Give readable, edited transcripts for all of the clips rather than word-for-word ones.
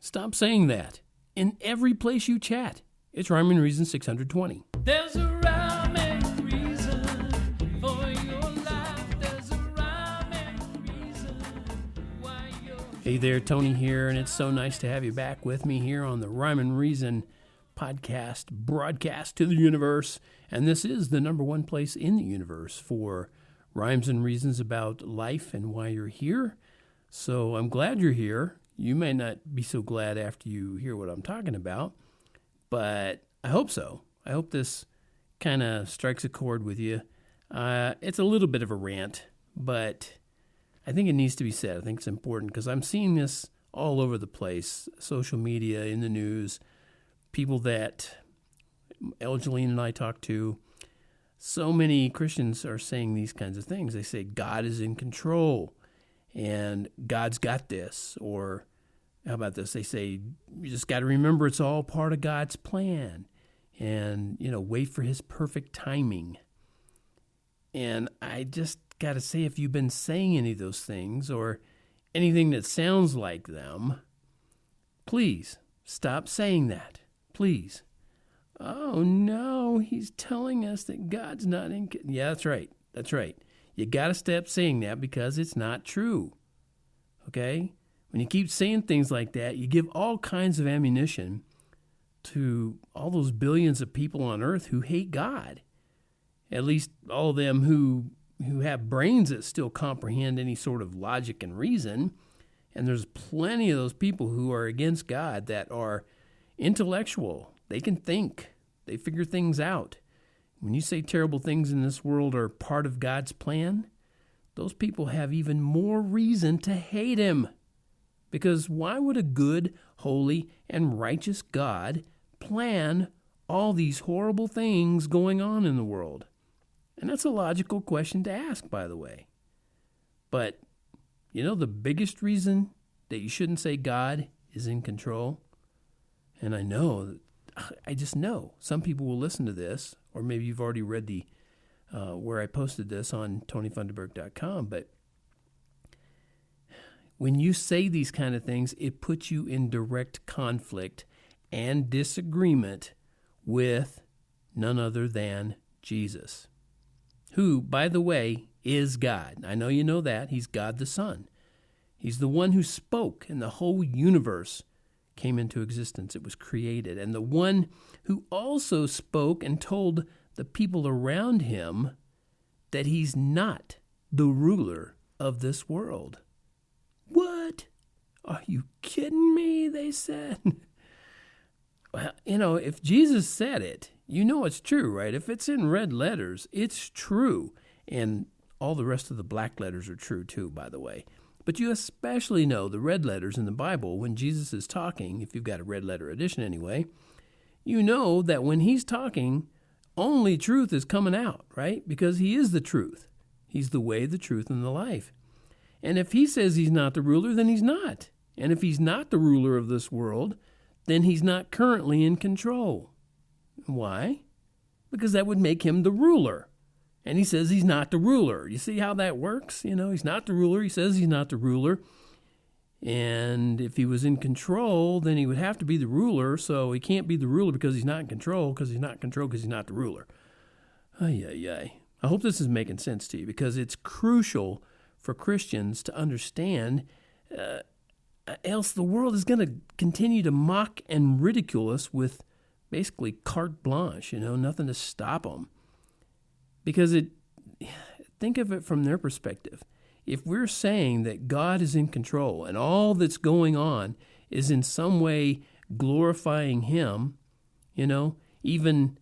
Stop saying that in every place you chat. It's Rhyme and Reason 620. There's a rhyme and reason for your life. There's a rhyme and reason why you're... Hey there, Tony here, and it's so nice to have you back with me here on the Rhyme and Reason podcast, broadcast to the universe. And this is the number one place in the universe for rhymes and reasons about life and why you're here. So I'm glad you're here. You may not be so glad after you hear what I'm talking about, but I hope so. I hope this kind of strikes a chord with you. It's a little bit of a rant, but I think it needs to be said. I think it's important because I'm seeing this all over the place, social media, in the news, people that Elgeline and I talk to. So many Christians are saying these kinds of things. They say God is in control and God's got this. Or how about this? They say you just got to remember it's all part of God's plan and, wait for his perfect timing. And I just got to say, if you've been saying any of those things or anything that sounds like them, please stop saying that. Please. Oh, no, he's telling us that God's not in... Yeah, that's right. That's right. You got to stop saying that because it's not true. Okay? When you keep saying things like that, you give all kinds of ammunition to all those billions of people on earth who hate God. At least all of them who have brains that still comprehend any sort of logic and reason. And there's plenty of those people who are against God that are intellectual. They can think. They figure things out. When you say terrible things in this world are part of God's plan, those people have even more reason to hate him. Because why would a good, holy, and righteous God plan all these horrible things going on in the world? And that's a logical question to ask, by the way. But, the biggest reason that you shouldn't say God is in control, and I just know some people will listen to this, or maybe you've already read the where I posted this on TonyFunderburk.com, but when you say these kind of things, it puts you in direct conflict and disagreement with none other than Jesus, who, by the way, is God. I know you know that. He's God the Son. He's the one who spoke, and the whole universe came into existence. It was created. And the one who also spoke and told the people around him that he's not the ruler of this world. What? Are you kidding me? They said. Well, if Jesus said it, it's true, right? If it's in red letters, it's true. And all the rest of the black letters are true too, by the way. But you especially know the red letters in the Bible when Jesus is talking, if you've got a red letter edition anyway, you know that when he's talking, only truth is coming out, right? Because he is the truth. He's the way, the truth, and the life. And if he says he's not the ruler, then he's not. And if he's not the ruler of this world, then he's not currently in control. Why? Because that would make him the ruler. And he says he's not the ruler. You see how that works? He's not the ruler. He says he's not the ruler. And if he was in control, then he would have to be the ruler. So he can't be the ruler because he's not in control, because he's not in control because he's not the ruler. I hope this is making sense to you, because it's crucial for Christians to understand, else the world is going to continue to mock and ridicule us with basically carte blanche, nothing to stop them. Because think of it from their perspective. If we're saying that God is in control and all that's going on is in some way glorifying him, even,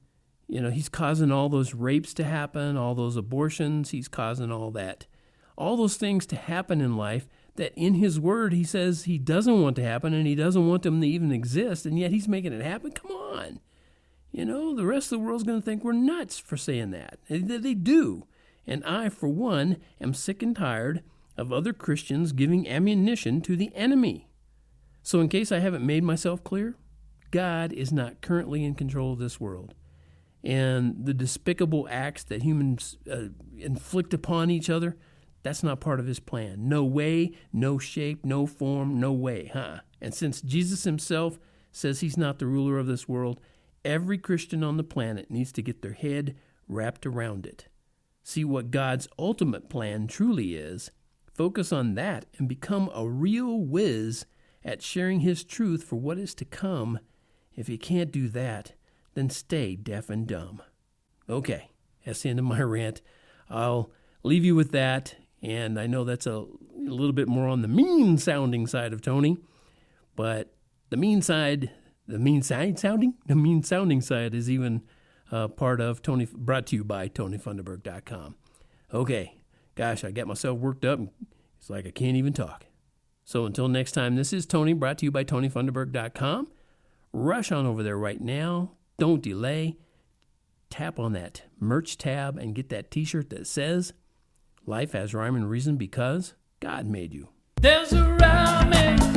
he's causing all those rapes to happen, all those abortions, he's causing all that, all those things to happen in life that in his word he says he doesn't want to happen and he doesn't want them to even exist, and yet he's making it happen. Come on. The rest of the world's going to think we're nuts for saying that. They do. And I, for one, am sick and tired of other Christians giving ammunition to the enemy. So in case I haven't made myself clear, God is not currently in control of this world. And the despicable acts that humans inflict upon each other, that's not part of his plan. No way, no shape, no form, no way, And since Jesus himself says he's not the ruler of this world, every Christian on the planet needs to get their head wrapped around it. See what God's ultimate plan truly is, focus on that, and become a real whiz at sharing his truth for what is to come. If you can't do that, then stay deaf and dumb. Okay, that's the end of my rant. I'll leave you with that, and I know that's a little bit more on the mean-sounding side of Tony, but the mean-sounding side is even part of Tony, brought to you by TonyFunderburk.com. Okay, gosh, I got myself worked up, and it's like I can't even talk. So until next time, this is Tony, brought to you by TonyFunderburk.com. Rush on over there right now. Don't delay. Tap on that merch tab and get that t-shirt that says, "Life has rhyme and reason because God made you." There's a rhyme and